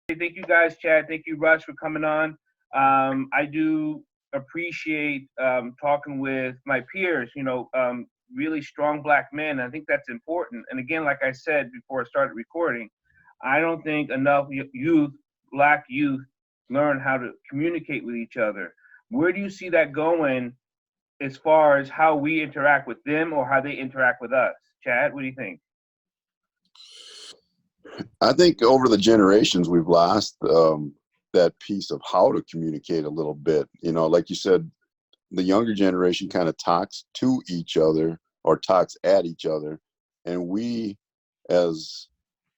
Thank you guys, Chad. Thank you, Russ, for coming on. I do appreciate talking with my peers, really strong black men. I think that's important. And again, like I said before I started recording, I don't think enough youth, black youth, learn how to communicate with each other. Where do you see that going as far as how we interact with them or how they interact with us? Chad, what do you think? I think over the generations we've lost that piece of how to communicate a little bit. Like you said, the younger generation kind of talks to each other or talks at each other, and we, as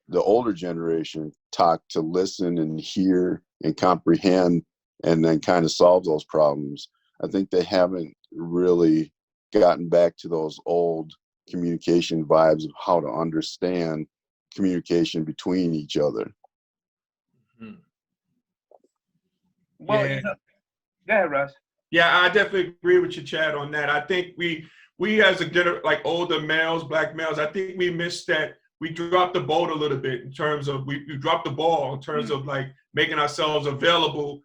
the older generation, talk to listen and hear and comprehend, and then kind of solve those problems. I think they haven't really gotten back to those old communication vibes of how to understand communication between each other. Mm-hmm. Well, go ahead, Russ. Yeah, I definitely agree with you, Chad, on that. I think we as like older males, black males, I think we missed that. We dropped the boat a little bit in terms of we dropped the ball in terms of like making ourselves available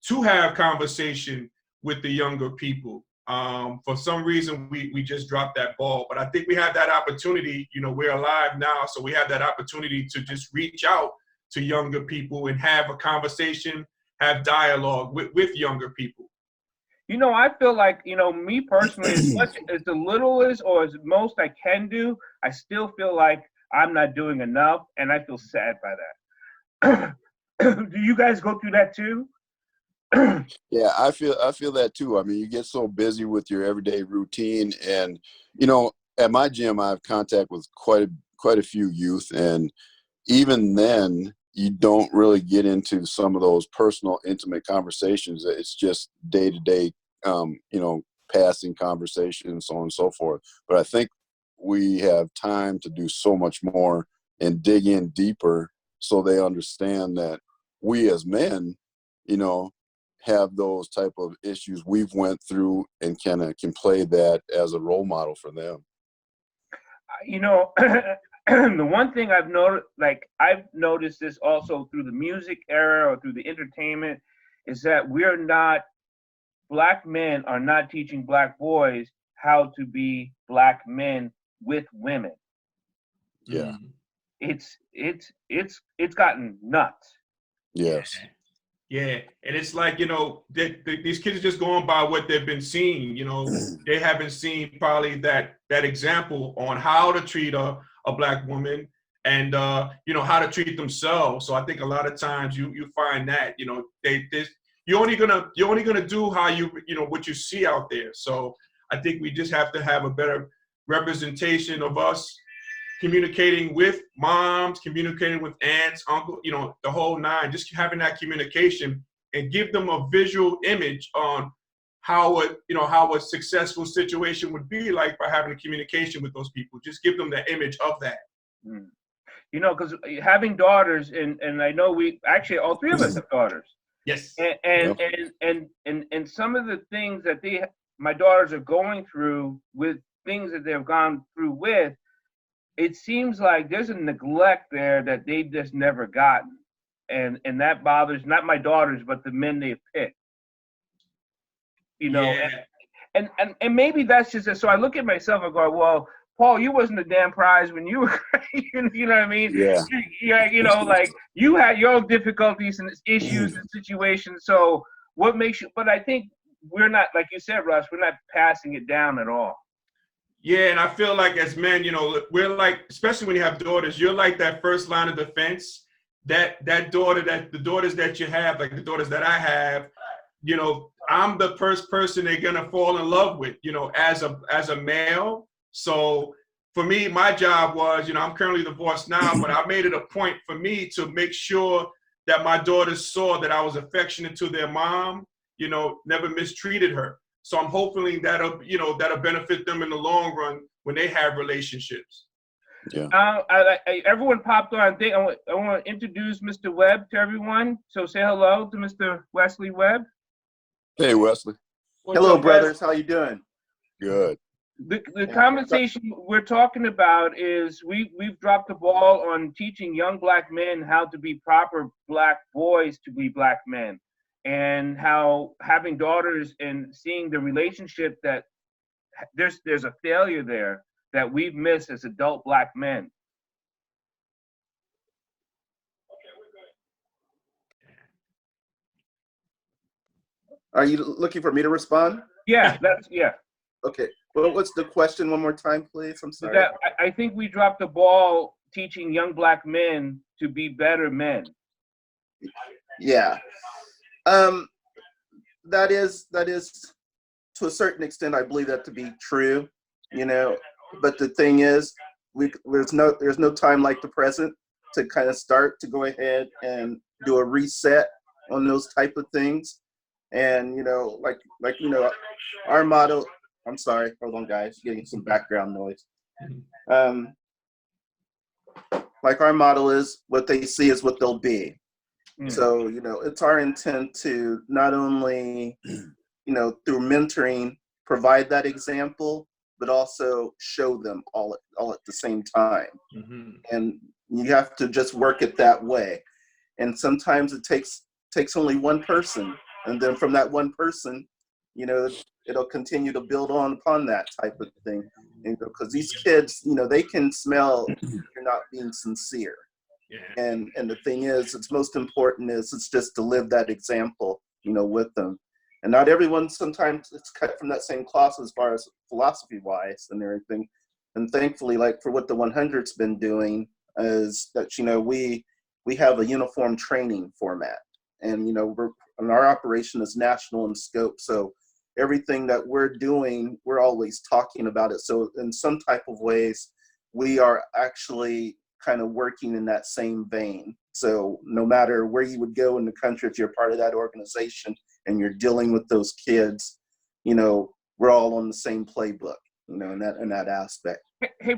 to have conversation with the younger people. For some reason, we just dropped that ball. But I think we have that opportunity. We're alive now, so we have that opportunity to just reach out to younger people and have a conversation, have dialogue with younger people. I feel like, me personally, as much as the littlest or as most I can do, I still feel like I'm not doing enough, and I feel sad by that. Do you guys go through that too? Yeah, I feel that too. I mean, you get so busy with your everyday routine, and at my gym, I have contact with quite a few youth, and even then, you don't really get into some of those personal, intimate conversations. It's just day to day, passing conversations, so on and so forth. But I think we have time to do so much more and dig in deeper, so they understand that we as men, have those type of issues we've went through and can play that as a role model for them. The one thing I've noticed this also through the music era or through the entertainment, is that black men are not teaching black boys how to be black men with women. Yeah. It's gotten nuts. Yes. Yeah, and it's like, these kids are just going by what they've been seeing. They haven't seen probably that example on how to treat a black woman and, how to treat themselves. So I think a lot of times you find that, you're only gonna do how what you see out there. So I think we just have to have a better representation of us communicating with moms, communicating with aunts, uncle, the whole nine, just having that communication and give them a visual image on how a successful situation would be like by having a communication with those people. Just give them the image of that. Because having daughters, and I know all three of us have daughters. Yes. And some of the things that my daughters are going through with things that they've gone through with, it seems like there's a neglect there that they've just never gotten. And that bothers not my daughters, but the men they've picked. Yeah. And maybe that's just it. So I look at myself and go, well, Paul, you wasn't a damn prize when you were, you know what I mean? Yeah. Like you had your own difficulties and issues and situations. So what makes you, but I think we're not, like you said, Russ, we're not passing it down at all. Yeah, and I feel like as men, we're like, especially when you have daughters, you're like that first line of defense. The daughters that you have, like the daughters that I have, I'm the first person they're gonna fall in love with, as a male. So for me, my job was, I'm currently divorced now, but I made it a point for me to make sure that my daughters saw that I was affectionate to their mom, never mistreated her. So I'm hoping that'll benefit them in the long run when they have relationships. Yeah. Everyone popped on. I want to introduce Mr. Webb to everyone. So say hello to Mr. Wesley Webb. Hey, Wesley. Hello, brothers. How you doing? Good. The conversation we're talking about is we've dropped the ball on teaching young black men how to be proper black boys to be black men, and how having daughters and seeing the relationship that there's a failure there that we've missed as adult black men. Are you looking for me to respond? Yeah, yeah. Okay. Well, what's the question one more time, please? I'm sorry. That I think we dropped the ball teaching young black men to be better men. Yeah. That is to a certain extent, I believe that to be true, you know, but the thing is, there's no time like the present to kind of start to go ahead and do a reset on those type of things. And, you know, like, you know, our motto, I'm sorry, hold on guys, getting some background noise. Like our motto is, what they see is what they'll be. So, you know, it's our intent to not only, you know, through mentoring, provide that example, but also show them all at the same time. And you have to just work it that way. And sometimes it takes only one person. And then from that one person, you know, it'll continue to build on upon that type of thing. And because these kids, you know, they can smell you're not being sincere. Yeah. And the thing is, it's most important is it's just to live that example, you know, with them. And not everyone, sometimes it's cut from that same cloth as far as philosophy wise and everything. And thankfully, like for what the 100's been doing is that, you know, we have a uniform training format, and, you know, our operation is national in scope. So everything that we're doing, we're always talking about it. So in some type of ways, we are actually kind of working in that same vein. So no matter where you would go in the country, if you're part of that organization and you're dealing with those kids, you know, we're all on the same playbook, you know, in that aspect. Hey,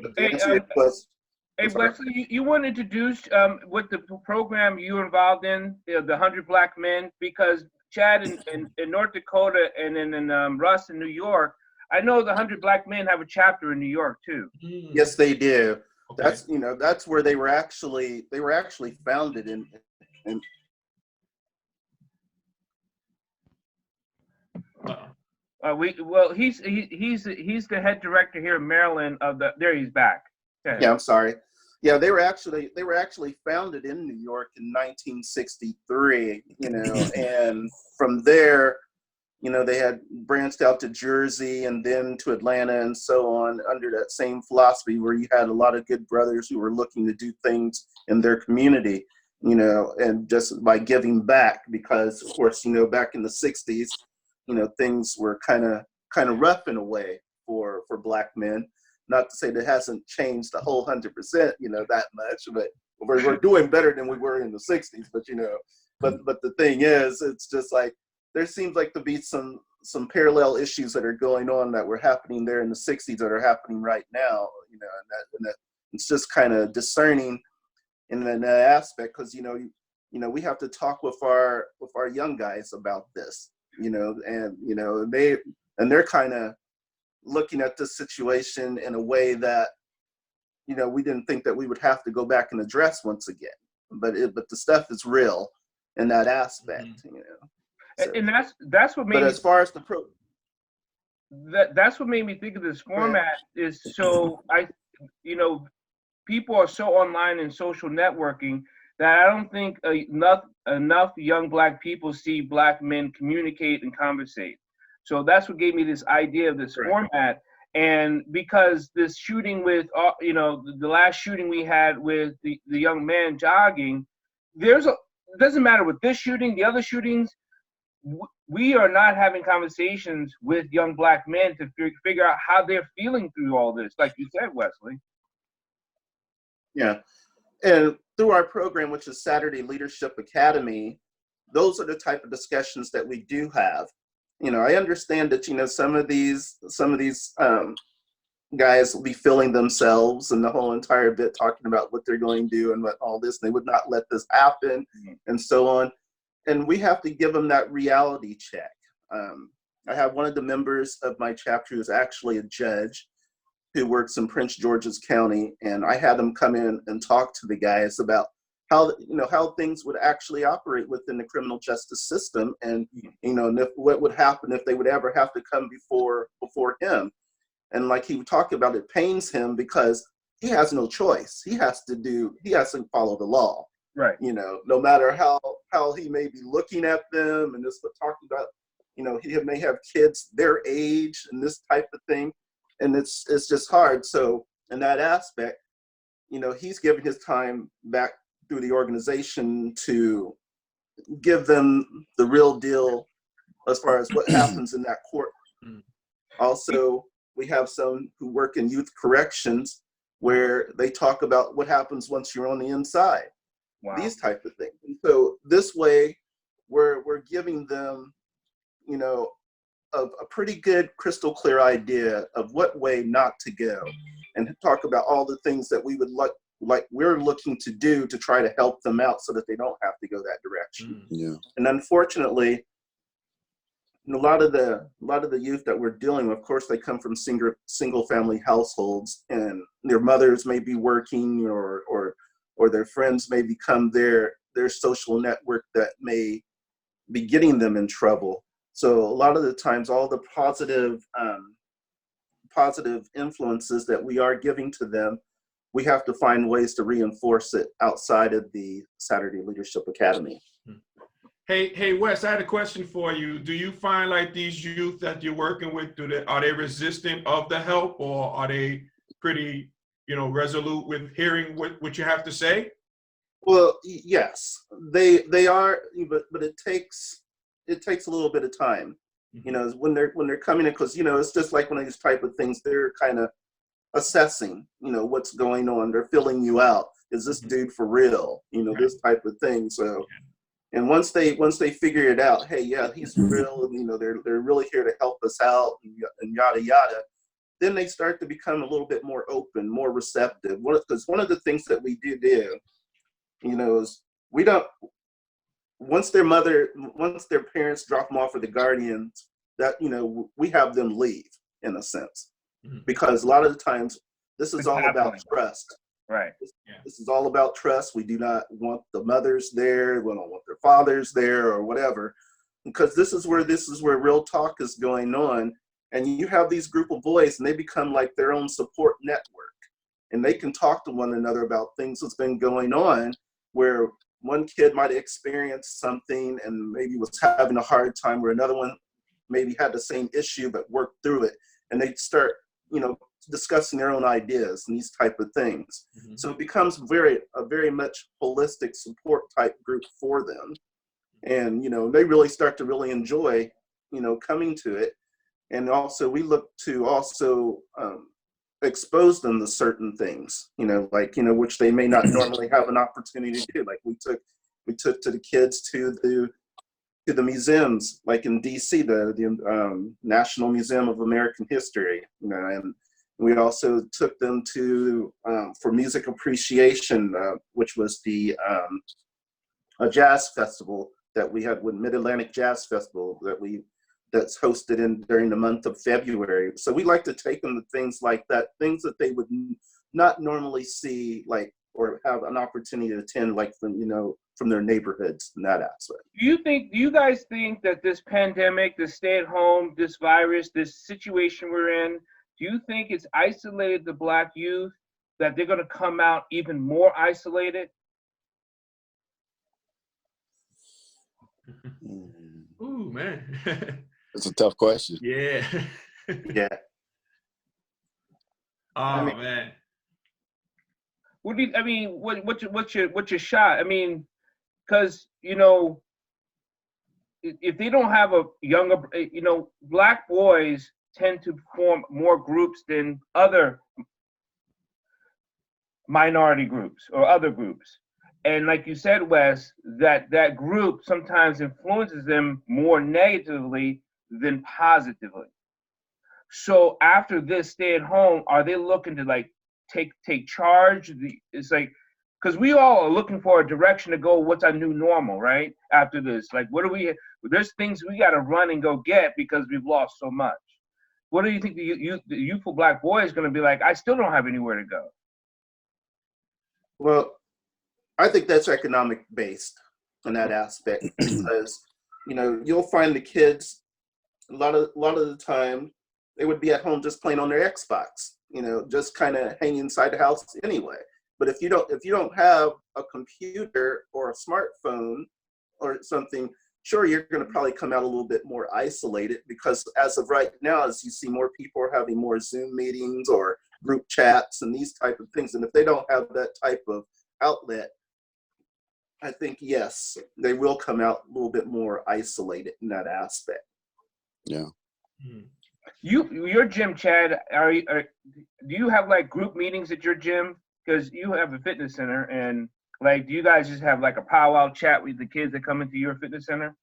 Wesley, you want to introduce what the program you're involved in, the 100 Black Men, because Chad in North Dakota and in Russ in New York, I know the 100 Black Men have a chapter in New York too. Yes, they do. Okay. That's, you know, that's where they were actually founded in. He's the head director here in Maryland of the. There, he's back. Yeah, I'm sorry. Yeah, they were actually founded in New York in 1963. You know, and from there, you know, they had branched out to Jersey and then to Atlanta and so on under that same philosophy where you had a lot of good brothers who were looking to do things in their community, you know, and just by giving back, because of course, you know, back in the 60s, you know, things were kind of rough in a way for Black men. Not to say that it hasn't changed the whole 100%, you know, that much, but we're doing better than we were in the 60s. But, you know, but the thing is, it's just like, there seems like to be some parallel issues that are going on that were happening there in the 60s that are happening right now, you know, and that it's just kind of discerning in that aspect, because, you know, we have to talk with our young guys about this, you know, and, you know, they're kind of looking at this situation in a way that, you know, we didn't think that we would have to go back and address once again, but the stuff is real in that aspect, you know. So, and that's what made. But as far as the that's what made me think of this format is so you know, people are so online and social networking that I don't think enough young Black people see Black men communicate and conversate. So that's what gave me this idea of this format. And because this shooting with, you know, the last shooting we had with the young man jogging, it doesn't matter with this shooting, the other shootings, we are not having conversations with young Black men to figure out how they're feeling through all this, like you said, Wesley. Yeah, and through our program, which is Saturday Leadership Academy, those are the type of discussions that we do have. You know, I understand that, you know, some of these guys will be feeling themselves and the whole entire bit talking about what they're going to do and what all this, and they would not let this happen and so on. And we have to give them that reality check. I have one of the members of my chapter who's actually a judge, who works in Prince George's County, and I had him come in and talk to the guys about how things would actually operate within the criminal justice system, and and what would happen if they would ever have to come before him. And like he would talk about, it pains him because he has no choice. He has to follow the law. Right. No matter how he may be looking at them, and this what talking about, he may have kids their age and this type of thing, and it's just hard. So in that aspect, he's giving his time back through the organization to give them the real deal as far as what happens in that court. Also, we have some who work in youth corrections where they talk about what happens once you're on the inside. Wow. These type of things. And so this way, we're giving them, a pretty good crystal clear idea of what way not to go, and talk about all the things that we would like we're looking to do to try to help them out so that they don't have to go that direction. Yeah. And unfortunately, a lot of the youth that we're dealing with, of course, they come from single family households, and their mothers may be working, or their friends may become their social network that may be getting them in trouble. So a lot of the times, all the positive influences that we are giving to them, we have to find ways to reinforce it outside of the Saturday Leadership Academy. Hey, Wes, I had a question for you. Do you find like these youth that you're working with, are they resistant of the help, or are they pretty, resolute with hearing what you have to say? Well, yes, they are, but it takes a little bit of time, when they're coming in, because it's just like one of these type of things. They're kind of assessing, what's going on. They're filling you out. Is this dude for real? This type of thing. So. And once they figure it out, hey, yeah, he's real, and they're really here to help us out, and yada yada, then they start to become a little bit more open, more receptive. Because one of the things that we do, is we don't, once their parents drop them off, or the guardians, that we have them leave in a sense, because a lot of the times this is all about trust. Right. This is all about trust. We do not want the mothers there. We don't want their fathers there, or whatever, because this is where real talk is going on. And you have these group of boys, and they become like their own support network, and they can talk to one another about things that's been going on, where one kid might have experienced something and maybe was having a hard time, where another one maybe had the same issue but worked through it, and they start, discussing their own ideas and these type of things. So it becomes a very much holistic support type group for them. And, they really start to really enjoy, coming to it. And also we look to also expose them to certain things, which they may not normally have an opportunity to do. Like we took to the kids to the museums, like in DC, the National Museum of American History, and we also took them to for music appreciation, which was a jazz festival that we had with Mid-Atlantic Jazz Festival that's hosted during the month of February. So we like to take them to things like that, things that they would not normally see, like, or have an opportunity to attend, like from their neighborhoods in that aspect. Do you guys think that this pandemic, this stay at home, this virus, this situation we're in, do you think it's isolated the Black youth, that they're going to come out even more isolated? Ooh, man. That's a tough question. Yeah. Yeah. Oh, man. What's your shot? I mean, because if they don't have a younger, Black boys tend to form more groups than other minority groups or other groups. And like you said, Wes, that group sometimes influences them more negatively than positively. So after this stay at home, are they looking to like take charge? It's like, because we all are looking for a direction to go. What's our new normal, right? After this, like, there's things we got to run and go get because we've lost so much. what do you think the youthful black boy is going to be like? I still don't have anywhere to go. Well, I think that's economic based in that aspect because, you know, you'll find the kids a lot of the time they would be at home just playing on their Xbox, you know, just kind of hanging inside the house anyway. But if you don't have a computer or a smartphone or something, sure, you're going to probably come out a little bit more isolated because as of right now, as you see, more people are having more Zoom meetings or group chats and these type of things. And if they don't have that type of outlet, I think, yes, they will come out a little bit more isolated in that aspect. Yeah. Your gym, Chad, do you have like group meetings at your gym? Because you have a fitness center, and like, do you guys just have like a powwow chat with the kids that come into your fitness center?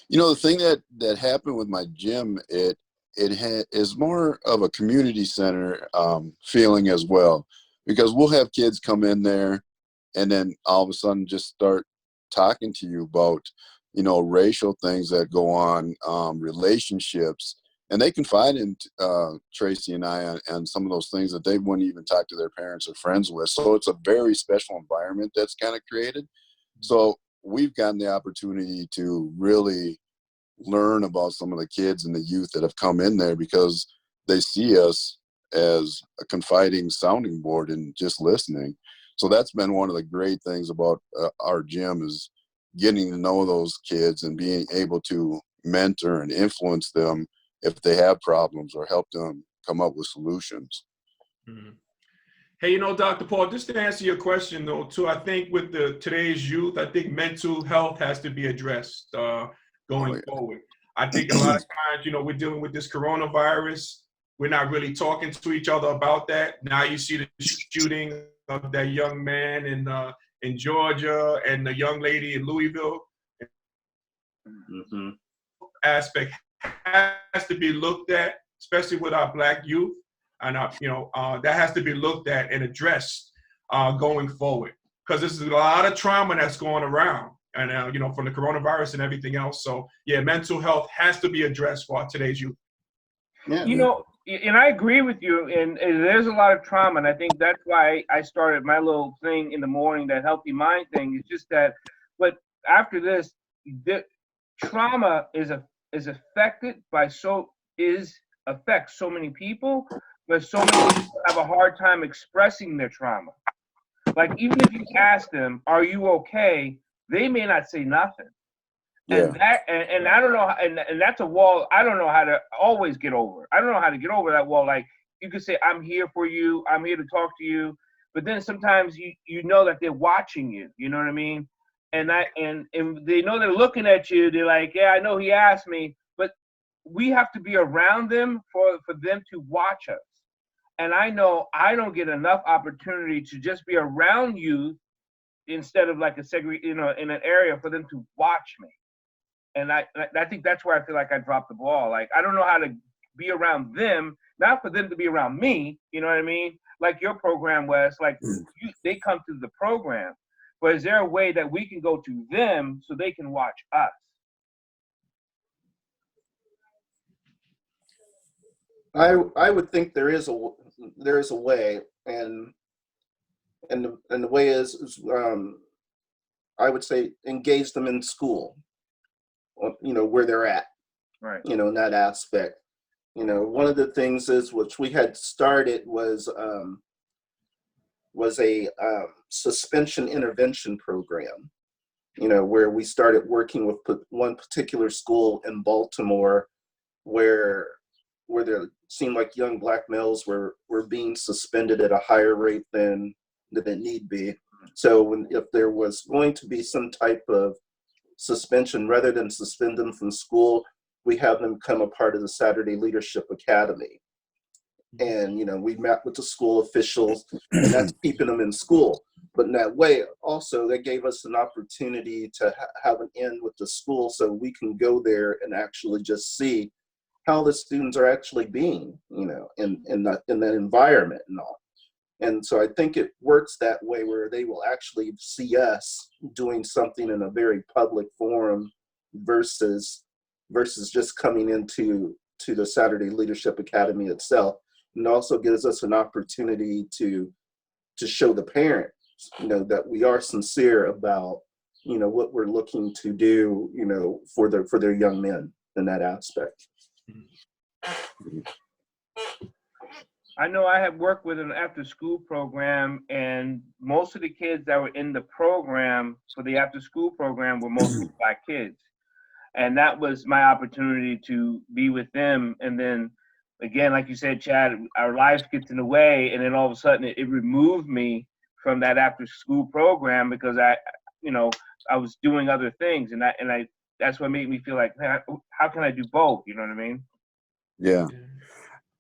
You know, the thing that happened with my gym, it is more of a community center feeling as well, because we'll have kids come in there and then all of a sudden just start talking to you about, you know, racial things that go on, relationships, and they confide in Tracy and I on some of those things that they wouldn't even talk to their parents or friends with. So it's a very special environment that's kind of created. So we've gotten the opportunity to really learn about some of the kids and the youth that have come in there because they see us as a confiding sounding board and just listening. So that's been one of the great things about our gym is getting to know those kids and being able to mentor and influence them if they have problems or help them come up with solutions. Mm-hmm. Hey, you know, Dr. Paul, just to answer your question though, too, I think with today's youth, I think mental health has to be addressed going forward. I think a lot of times, you know, we're dealing with this coronavirus. We're not really talking to each other about that. Now you see the shooting of that young man in Georgia and the young lady in Louisville. Mm-hmm. Aspect has to be looked at, especially with our Black youth, and that has to be looked at and addressed going forward, because there's a lot of trauma that's going around, and you know, from the coronavirus and everything else. So yeah, mental health has to be addressed for today's youth. Yeah. You know, and I agree with you, and there's a lot of trauma, and I think that's why I started my little thing in the morning, that healthy mind thing. It's just that, but after this, the trauma affects so many people, but so many people have a hard time expressing their trauma. Like, even if you ask them, "Are you okay?" they may not say nothing. Yeah. And I don't know, and that's a wall I don't know how to always get over. I don't know how to get over that wall. Like, you could say, "I'm here for you. I'm here to talk to you," but then sometimes you know that they're watching you. You know what I mean? And they know they're looking at you. They're like, "Yeah, I know he asked me," but we have to be around them for them to watch us. And I know I don't get enough opportunity to just be around you instead of like in an area for them to watch me. And I think that's where I feel like I dropped the ball. Like, I don't know how to be around them, not for them to be around me. You know what I mean? Like your program, Wes, like they come to the program, but is there a way that we can go to them so they can watch us? I would think there is a way, and the way is I would say engage them in school, you know, where they're at, Right. you know, in that aspect. You know, one of the things is, which we had started was a suspension intervention program, you know, where we started working with one particular school in Baltimore where there seemed like young Black males were being suspended at a higher rate than it need be. So if there was going to be some type of suspension, rather than suspend them from school, we have them become a part of the Saturday Leadership Academy. And, you know, we met with the school officials, and that's keeping them in school. But in that way, also, they gave us an opportunity to have an in with the school so we can go there and actually just see how the students are actually being, you know, in that environment and all. And so I think it works that way, where they will actually see us doing something in a very public forum versus just coming into to the Saturday Leadership Academy itself, and also gives us an opportunity to show the parents, that we are sincere about, what we're looking to do, for their young men in that aspect. I know I have worked with an after-school program, and most of the kids that were in the program for the after-school program were mostly Black kids. And that was my opportunity to be with them. And then, again, like you said, Chad, our lives gets in the way, and then all of a sudden it removed me from that after-school program because I was doing other things, and that's what made me feel like, man, how can I do both? You know what I mean? Yeah.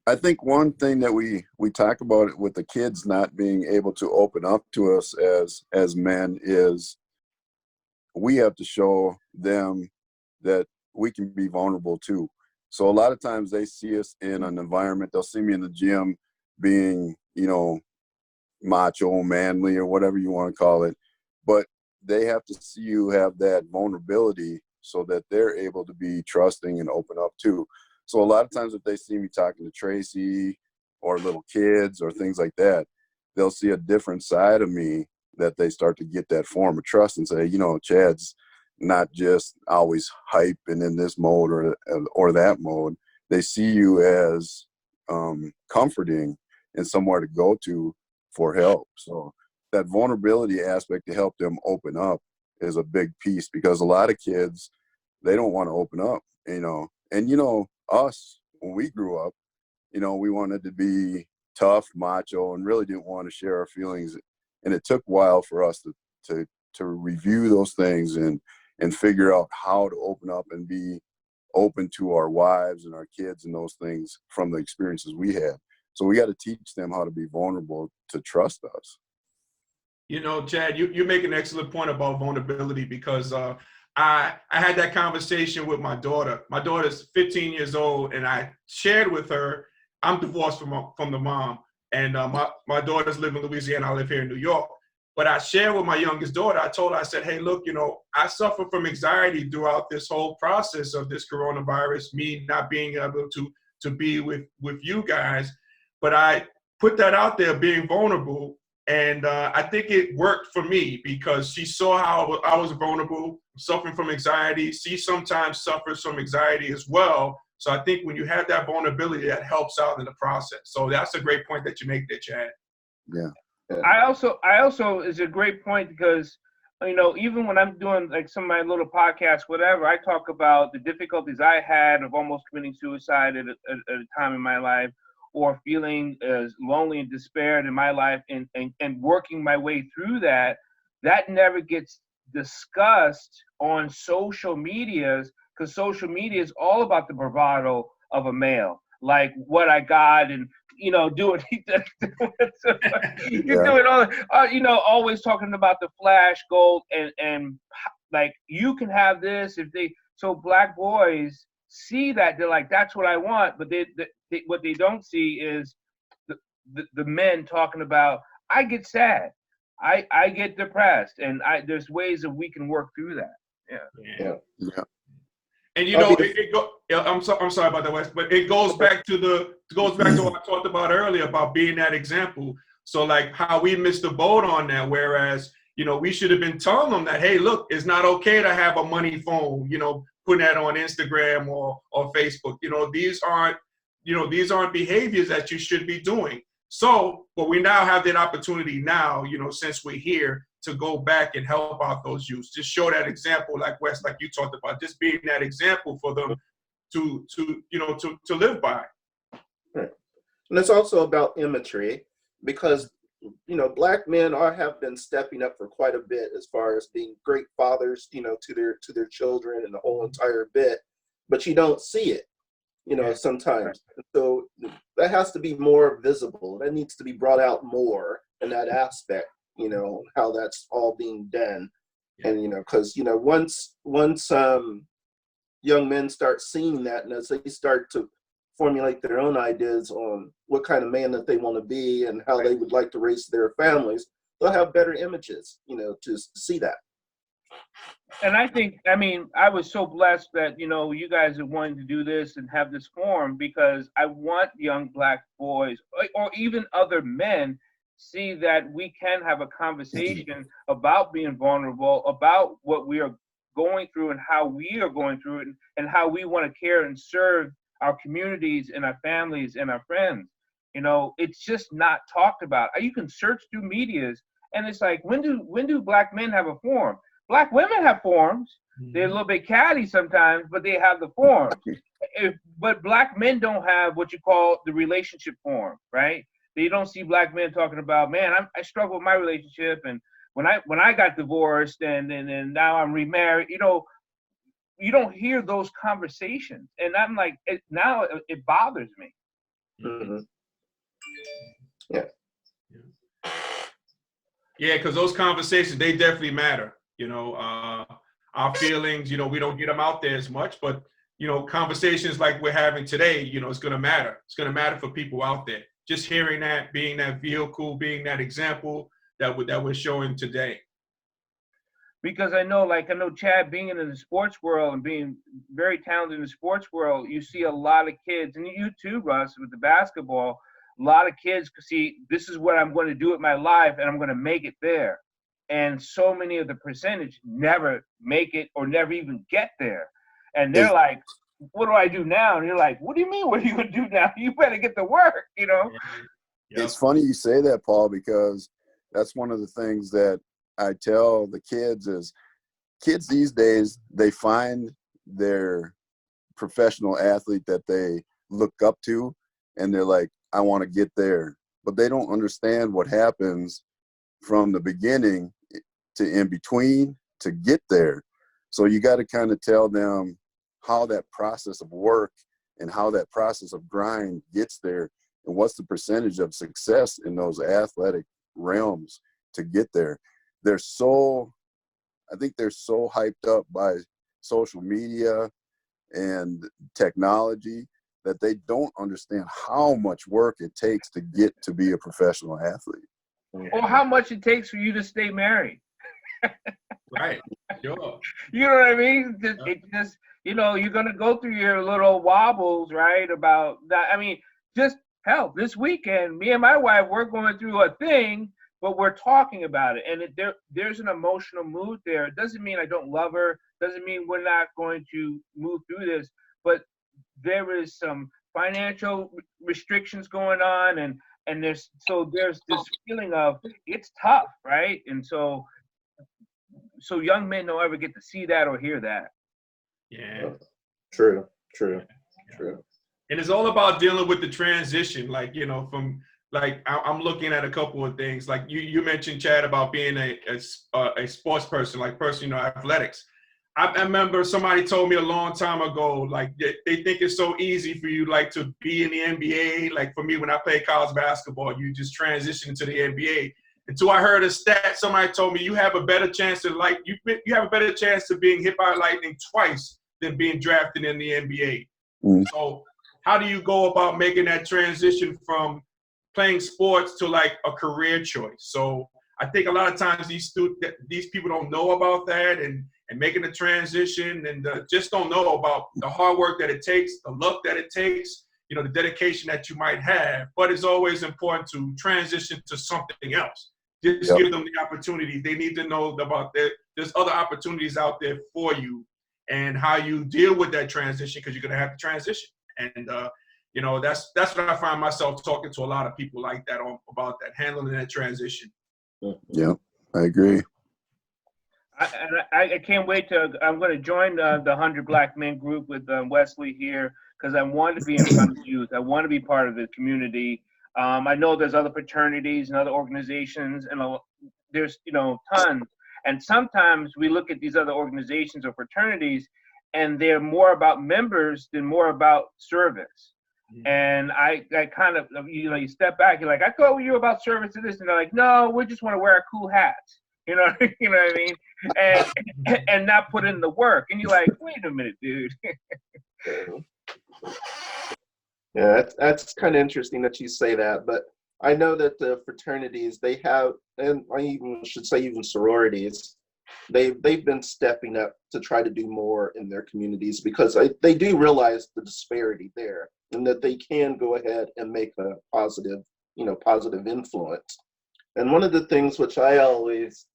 I think one thing that we talk about with the kids not being able to open up to us as men is we have to show them that we can be vulnerable too. So a lot of times they see us in an environment, they'll see me in the gym being, macho, manly, or whatever you want to call it, but they have to see you have that vulnerability so that they're able to be trusting and open up too. So a lot of times if they see me talking to Tracy or little kids or things like that, they'll see a different side of me that they start to get that form of trust and say, Chad's not just always hype and in this mode or that mode. They see you as comforting and somewhere to go to for help. So that vulnerability aspect to help them open up is a big piece, because a lot of kids, they don't want to open up, and us, when we grew up, we wanted to be tough, macho, and really didn't want to share our feelings. And it took a while for us to review those things and figure out how to open up and be open to our wives and our kids and those things from the experiences we had. So we got to teach them how to be vulnerable, to trust us. Chad, you make an excellent point about vulnerability, because I had that conversation with my daughter. My daughter's 15 years old, and I shared with her, I'm divorced from the mom, and my daughters live in Louisiana. I live here in New York. But I shared with my youngest daughter, I told her, I said, hey, look, I suffer from anxiety throughout this whole process of this coronavirus, me not being able to be with you guys. But I put that out there, being vulnerable. And I think it worked for me, because she saw how I was vulnerable, suffering from anxiety. She sometimes suffers from anxiety as well. So I think when you have that vulnerability, that helps out in the process. So that's a great point that you make there, Chad. Yeah. I also is a great point, because even when I'm doing like some of my little podcasts, whatever, I talk about the difficulties I had of almost committing suicide at a time in my life, or feeling as lonely and despaired in my life, and working my way through that. That never gets discussed on social medias, because social media is all about the bravado of a male, like what I got, and doing you're doing all always talking about the flash gold, and like you can have this if they. So Black boys see that, they're like, that's what I want, but they what they don't see is the men talking about, I get sad, I get depressed, and there's ways that we can work through that. Yeah. And I'm sorry about that, Wes, but it goes back to what I talked about earlier about being that example. So like how we missed the boat on that, whereas we should have been telling them that, hey, look, it's not okay to have a money phone, putting that on Instagram or Facebook. These aren't behaviors that you should be doing. So, but we now have that opportunity now, since we're here, to go back and help out those youths. Just show that example, like Wes, like you talked about, just being that example for them to live by. Right. And it's also about imagery, because Black men have been stepping up for quite a bit as far as being great fathers, to their children and the whole entire bit, but you don't see it, sometimes. So that has to be more visible. That needs to be brought out more in that aspect, how that's all being done. And, because, once young men start seeing that, and as they start to formulate their own ideas on what kind of man that they want to be and how they would like to raise their families, they'll have better images, to see that. And I think, I mean, I was so blessed that, you guys are wanting to do this and have this forum, because I want young black boys, or even other men, see that we can have a conversation about being vulnerable, about what we are going through and how we are going through it, and how we want to care and serve our communities and our families and our friends. It's just not talked about. You can search through medias, and it's like, when do black men have a forum? Black women have forums. They're a little bit catty sometimes, but they have the forums. But black men don't have what you call the relationship forum, right? You don't see black men talking about, man, I struggle with my relationship, and when I got divorced, and now I'm remarried. You don't hear those conversations, and I'm like, now it bothers me. Mm-hmm. Yeah. Yeah, because those conversations, they definitely matter. Our feelings, we don't get them out there as much, but, conversations like we're having today, it's going to matter. It's going to matter for people out there. Just hearing that, being that vehicle, being that example that we're showing today. Because I know Chad, being in the sports world and being very talented in the sports world, you see a lot of kids, and you too, Russ, with the basketball, a lot of kids see, this is what I'm going to do with my life, and I'm going to make it there. And so many of the percentage never make it or never even get there. And they're like, what do I do now? And you're like, what do you mean, what are you going to do now? You better get to work, Yep. It's funny you say that, Paul, because that's one of the things that I tell the kids is, kids these days, they find their professional athlete that they look up to, and they're like, I want to get there. But they don't understand what happens from the beginning to in between to get there. So you got to kind of tell them how that process of work and how that process of grind gets there, and what's the percentage of success in those athletic realms to get there. I think they're so hyped up by social media and technology that they don't understand how much work it takes to get to be a professional athlete. Or how much it takes for you to stay married. Right. Sure. You know what I mean? You're going to go through your little wobbles, right? About that. I mean, just hell, this weekend, me and my wife, we're going through a thing, but we're talking about it. And there's an emotional mood there. It doesn't mean I don't love her. Doesn't mean we're not going to move through this. But there is some financial restrictions going on, and there's this feeling of it's tough, right? And so young men don't ever get to see that or hear that. Yeah. True. And it's all about dealing with the transition, from I'm looking at a couple of things. Like you mentioned, Chad, about being a sports person, athletics. I remember somebody told me a long time ago, they think it's so easy for you, to be in the NBA. Like for me, when I played college basketball, you just transition to the NBA. Until I heard a stat, somebody told me you have a better chance to you have a better chance of being hit by lightning twice than being drafted in the NBA. Mm-hmm. So how do you go about making that transition from playing sports to a career choice? So I think a lot of times these people don't know about that and making the transition, and just don't know about the hard work that it takes, the luck that it takes, the dedication that you might have. But it's always important to transition to something else. Just give them the opportunity. They need to know about there's other opportunities out there for you, and how you deal with that transition, because you're going to have to transition. And that's what I find myself talking to a lot of people like that about that, handling that transition. Yeah, I agree. I can't wait I'm going to join the 100 Black Men group with Wesley here, because I want to be in front of youth. I want to be part of the community. I know there's other fraternities and other organizations, and there's tons. And sometimes we look at these other organizations or fraternities, and they're more about members than more about service. Mm-hmm. And I kind of, you step back, you're like, I thought you were about service to this, and they're like, no, we just want to wear our cool hats. You know what I mean? And not put in the work. And you're like, wait a minute, dude. Yeah, that's kind of interesting that you say that. But I know that the fraternities, they have, and I even should say even sororities, they've been stepping up to try to do more in their communities, because they do realize the disparity there, and that they can go ahead and make a positive influence. And one of the things which I always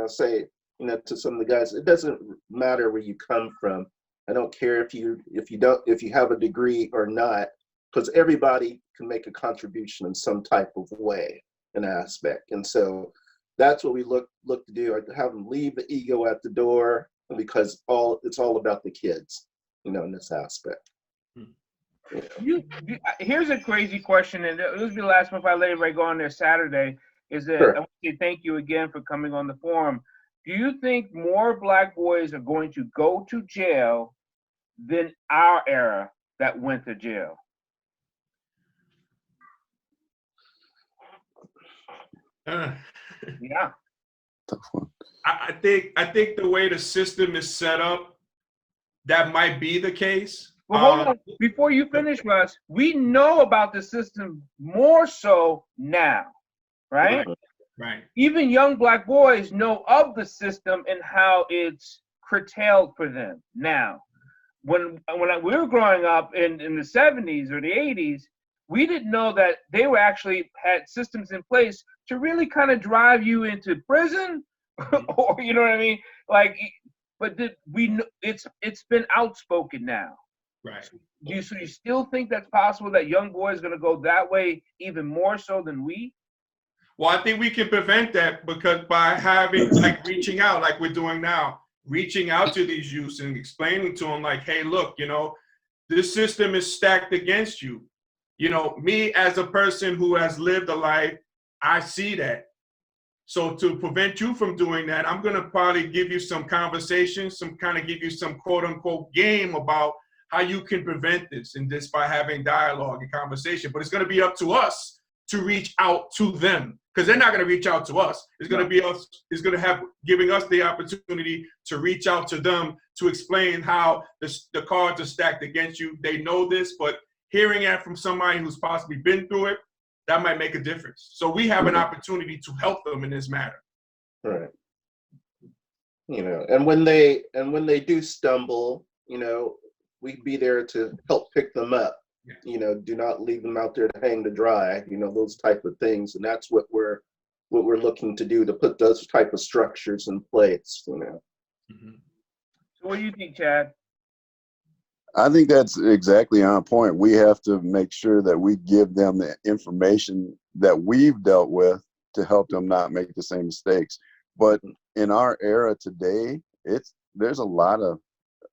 say, to some of the guys, it doesn't matter where you come from. I don't care if you have a degree or not, because everybody can make a contribution in some type of way and aspect. And so that's what we look to do, or to have them leave the ego at the door, because it's all about the kids, in this aspect. Here's a crazy question, and this will be the last one if I let everybody go on there Saturday. Is that Sure. I want to say thank you again for coming on the forum. Do you think more Black boys are going to go to jail than our era that went to jail? Yeah. Tough one. I think the way the system is set up, that might be the case. Well, hold on. Before you finish, Russ, we know about the system more so now, right? Right. Even young Black boys know of the system and how it's curtailed for them now. When we were growing up in the 70s or the 80s, we didn't know that they were actually had systems in place to really kind of drive you into prison, or you know what I mean? Like, but it's been outspoken now. Right. So you still think that's possible that young boys are going to go that way even more so than we? Well, I think we can prevent that, because by having, like, reaching out like we're doing now, reaching out to these youths and explaining to them, like, hey, look, this system is stacked against you. Me as a person who has lived a life, I see that. So to prevent you from doing that, I'm going to probably give you some conversations, give you some quote unquote game about how you can prevent this, and this by having dialogue and conversation. But it's going to be up to us to reach out to them, because they're not going to reach out to us. It's going to be us. It's going to have giving us the opportunity to reach out to them to explain how the cards are stacked against you. They know this, but hearing it from somebody who's possibly been through it, that might make a difference. So we have an opportunity to help them in this matter. Right. And when they do stumble, we'd be there to help pick them up. Yeah. Do not leave them out there to hang to dry, those type of things. And that's what we're looking to do, to put those type of structures in place, Mm-hmm. So what do you think, Chad? I think that's exactly on point. We have to make sure that we give them the information that we've dealt with to help them not make the same mistakes. But in our era today, there's a lot of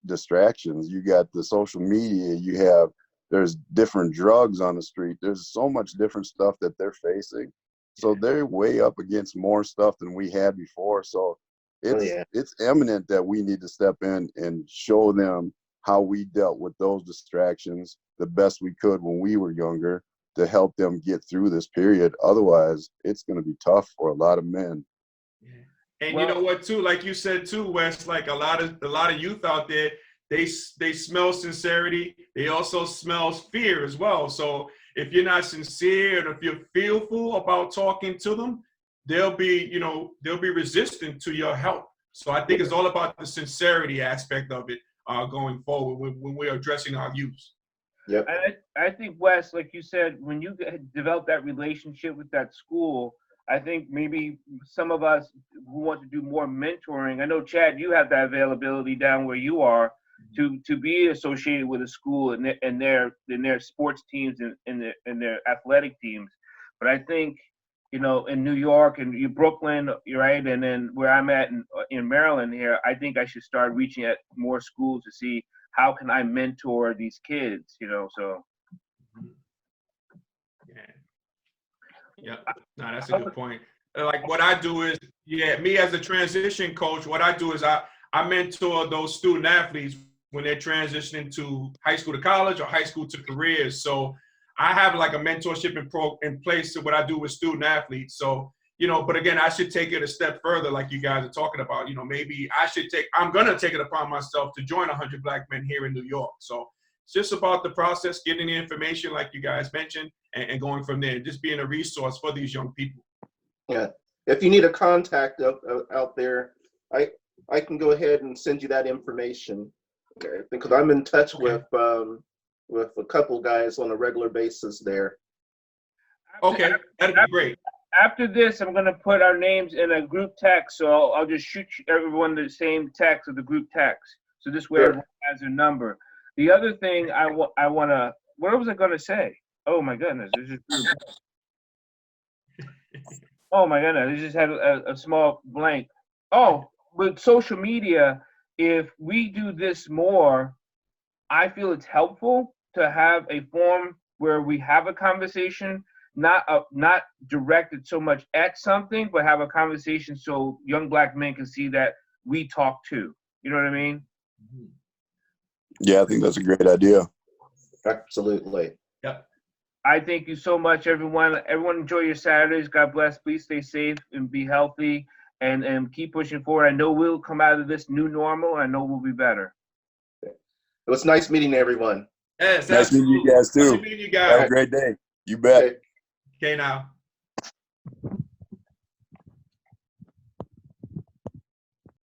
distractions. You got the social media, there's different drugs on the street. There's so much different stuff that they're facing. So they're way up against more stuff than we had before. So it's eminent that we need to step in and show them how we dealt with those distractions the best we could when we were younger, to help them get through this period. Otherwise, it's going to be tough for a lot of men. And you know what, too, like you said too, Wes, like a lot of youth out there, they smell sincerity. They also smell fear as well. So if you're not sincere, and if you're fearful about talking to them, they'll be resistant to your help. So I think it's all about the sincerity aspect of it going forward when we're addressing our youth. Yep. I think, Wes, like you said, when you develop that relationship with that school, I think maybe some of us who want to do more mentoring, I know, Chad, you have that availability down where you are to be associated with a school and their sports teams and their athletic teams. But I think, in New York and Brooklyn, right, and then where I'm at in Maryland here, I think I should start reaching at more schools to see how can I mentor these kids, so. Yeah, no, that's a good point. Like what I do is, me as a transition coach, what I do is I mentor those student athletes when they're transitioning to high school to college or high school to careers. So I have like a mentorship in place to what I do with student athletes. So, but again, I should take it a step further, like you guys are talking about. Maybe I'm going to take it upon myself to join 100 Black Men here in New York. So it's just about the process, getting the information like you guys mentioned, and going from there, just being a resource for these young people. Yeah. if you need a contact out there, I can go ahead and send you that information, because I'm in touch with a couple guys on a regular basis there. Okay, that'd be great. After this, I'm going to put our names in a group text, so I'll just shoot everyone the same text of the group text. So this way everyone has their number. The other thing I want to, what was I going to say? Oh my goodness. Oh my goodness, I just had a small blank. Oh, with social media, if we do this more, I feel it's helpful to have a forum where we have a conversation, not directed so much at something, but have a conversation so young Black men can see that we talk too. You know what I mean? Yeah, I think that's a great idea. Absolutely. Yep. I thank you so much, everyone. Everyone enjoy your Saturdays. God bless. Please stay safe and be healthy and keep pushing forward. I know we'll come out of this new normal. I know we'll be better. It was nice meeting everyone. Yes, Nice meeting you guys too. Nice meeting you guys. Have a great day. You bet. Okay. Okay, now.